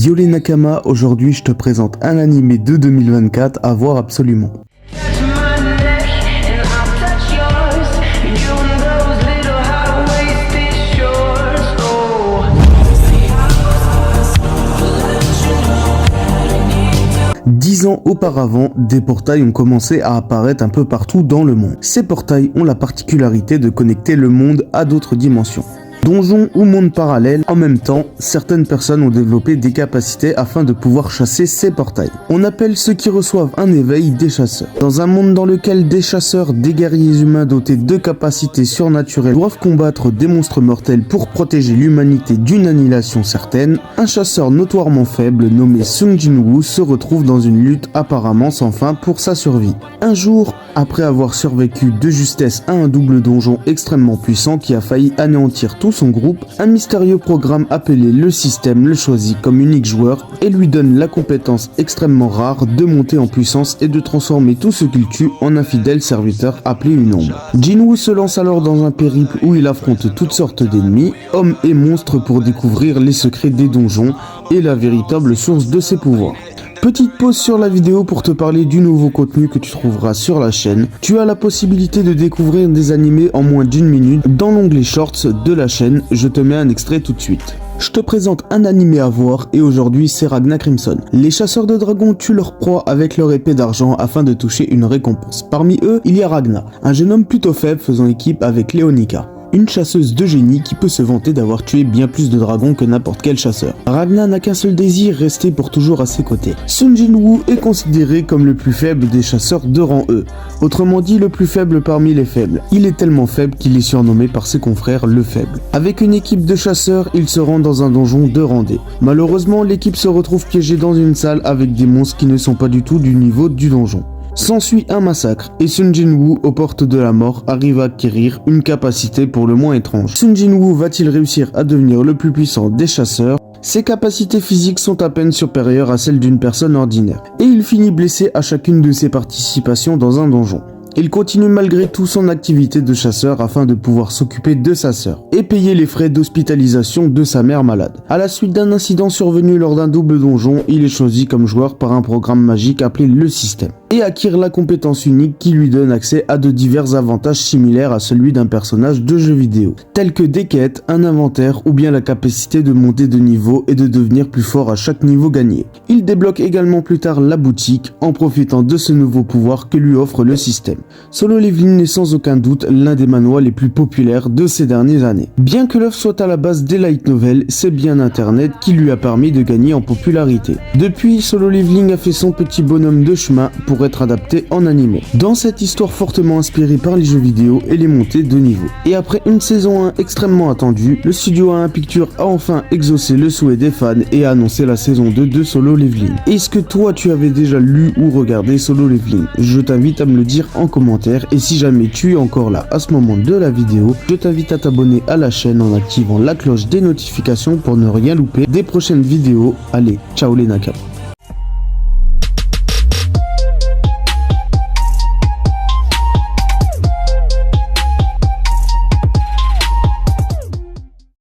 Yo les Nakama, aujourd'hui je te présente un animé de 2024 à voir absolument. Dix ans auparavant, des portails ont commencé à apparaître un peu partout dans le monde. Ces portails ont la particularité de connecter le monde à d'autres dimensions. Donjons ou mondes parallèles, en même temps, certaines personnes ont développé des capacités afin de pouvoir chasser ces portails. On appelle ceux qui reçoivent un éveil des chasseurs. Dans un monde dans lequel des chasseurs, des guerriers humains dotés de capacités surnaturelles doivent combattre des monstres mortels pour protéger l'humanité d'une annihilation certaine, un chasseur notoirement faible nommé Sung Jin-woo se retrouve dans une lutte apparemment sans fin pour sa survie. Un jour, après avoir survécu de justesse à un double donjon extrêmement puissant qui a failli anéantir tout son groupe, un mystérieux programme appelé le système le choisit comme unique joueur et lui donne la compétence extrêmement rare de monter en puissance et de transformer tout ce qu'il tue en un fidèle serviteur appelé une ombre. Jin-woo se lance alors dans un périple où il affronte toutes sortes d'ennemis, hommes et monstres pour découvrir les secrets des donjons et la véritable source de ses pouvoirs. Petite pause sur la vidéo pour te parler du nouveau contenu que tu trouveras sur la chaîne. Tu as la possibilité de découvrir des animés en moins d'une minute dans l'onglet Shorts de la chaîne. Je te mets un extrait tout de suite. Je te présente un animé à voir et aujourd'hui c'est Ragna Crimson. Les chasseurs de dragons tuent leur proie avec leur épée d'argent afin de toucher une récompense. Parmi eux, il y a Ragna, un jeune homme plutôt faible faisant équipe avec Leonika, une chasseuse de génie qui peut se vanter d'avoir tué bien plus de dragons que n'importe quel chasseur. Ragna n'a qu'un seul désir, rester pour toujours à ses côtés. Sung Jin-woo est considéré comme le plus faible des chasseurs de rang E, autrement dit le plus faible parmi les faibles. Il est tellement faible qu'il est surnommé par ses confrères le faible. Avec une équipe de chasseurs, il se rend dans un donjon de rang D. Malheureusement, l'équipe se retrouve piégée dans une salle avec des monstres qui ne sont pas du tout du niveau du donjon. S'ensuit un massacre et Sung Jin-woo, aux portes de la mort, arrive à acquérir une capacité pour le moins étrange. Sung Jin-woo va-t-il réussir à devenir le plus puissant des chasseurs? Ses capacités physiques sont à peine supérieures à celles d'une personne ordinaire, et il finit blessé à chacune de ses participations dans un donjon. Il continue malgré tout son activité de chasseur afin de pouvoir s'occuper de sa sœur et payer les frais d'hospitalisation de sa mère malade. À la suite d'un incident survenu lors d'un double donjon, il est choisi comme joueur par un programme magique appelé le système et acquiert la compétence unique qui lui donne accès à de divers avantages similaires à celui d'un personnage de jeu vidéo, tels que des quêtes, un inventaire ou bien la capacité de monter de niveau et de devenir plus fort à chaque niveau gagné. Il débloque également plus tard la boutique en profitant de ce nouveau pouvoir que lui offre le système. Solo Leveling est sans aucun doute l'un des manuals les plus populaires de ces dernières années. Bien que l'œuvre soit à la base des light novels, c'est bien Internet qui lui a permis de gagner en popularité. Depuis, Solo Leveling a fait son petit bonhomme de chemin pour être adapté en animé. Dans cette histoire fortement inspirée par les jeux vidéo et les montées de niveau. Et après une saison 1 extrêmement attendue, le studio A1 Pictures a enfin exaucé le souhait des fans et a annoncé la saison 2 de Solo Leveling. Est-ce que toi tu avais déjà lu ou regardé Solo Leveling? Je t'invite à me le dire en commentaire et si jamais tu es encore là à ce moment de la vidéo, je t'invite à t'abonner à la chaîne en activant la cloche des notifications pour ne rien louper des prochaines vidéos. Allez, ciao les Nakama.